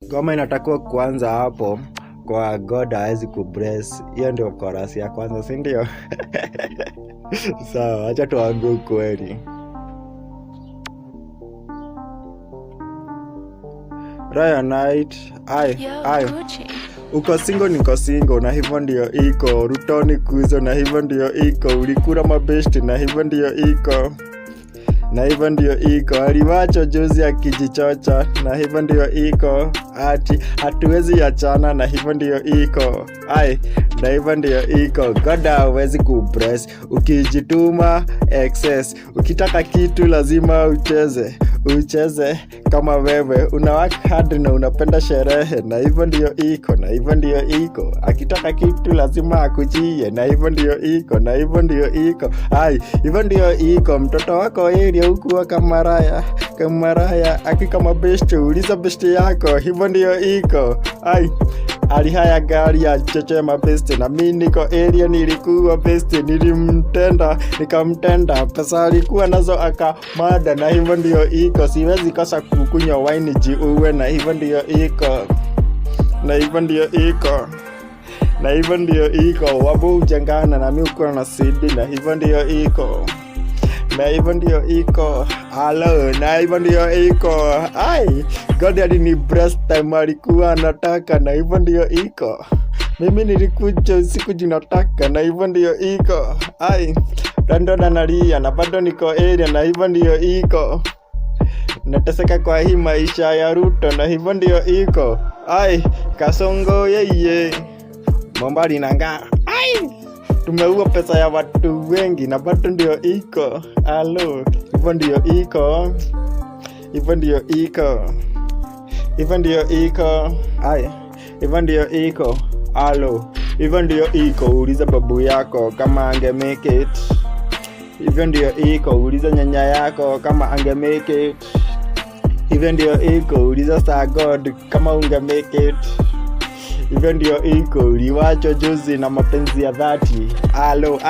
Ngoma inatakiwa kuanza hapo kwa God hawezi kubless. Hiyo ndio chorus ya kwanza, si ndio? Sawa, acha tuangue ukweli. Raya night, uko single niko single na hivyo ndio iko. Rutoni kuzo na hivyo ndio iko. Ulikula mabesti na hivyo ndio iko. Na hivyo ndio iko. Aliwacho juzi akijichocha na hivyo ndio iko. Ati hatuwezi achana na hivyo ndio iko. Na hivyo ndio iko. God hawezi kubless. Ukijituma excess. Ukitaka kitu lazima ucheze kama wewe una hard na unapenda sherehe, na hivyo ndio iko. Na hivyo ndio iko. Akitaka kitu lazima akujie, na hivyo ndio iko. Na hivyo ndio iko. Hivyo ndio iko. Mtoto wako area huku kama Raya aki kama besti, uliza besti yako. Hivyo ndio iko. Alihaya gari ya cheche mabesti, na mimi niko area nilikuwa besti, nikamtenda pesa alikuwa nazo akamada. Na hivyo ndio iko. Siwezi kosa kukunywa wine jiuwe. Na hivyo ndio iko. Na hivyo ndio iko. Na hivyo ndio iko. Wabu ujangana na mimi uko na CD. Na hivyo ndio iko. Na hivyo ndio iko. Hello, na hivyo ndio iko. God alini bless time alikuwa anataka. Na hivyo ndio iko. Mimi nilikuja usiku jinataka. Na hivyo ndio iko. Rando na nalia na bado niko area. Na hivyo ndio iko. Nateseka kwa hii maisha ya Ruto. Na hivyo ndio iko. Kasongo yeye Mombali nanga. Tumeua pesa ya watu wengi na bado ndio iko. Hello, hivyo ndio iko. Hivyo ndio iko. Hivyo ndio iko. Hivyo ndio iko. Hello, hivyo ndio iko. Uliza babu yako kama ange make it. Hivyo ndio iko. Uliza nyanya yako kama ange make it. Hivyo ndio iko. Uliza Sir God kama unge make it. Hivyo ndio iko. Uliwacho juzi na mapenzi ya dhati. Hello,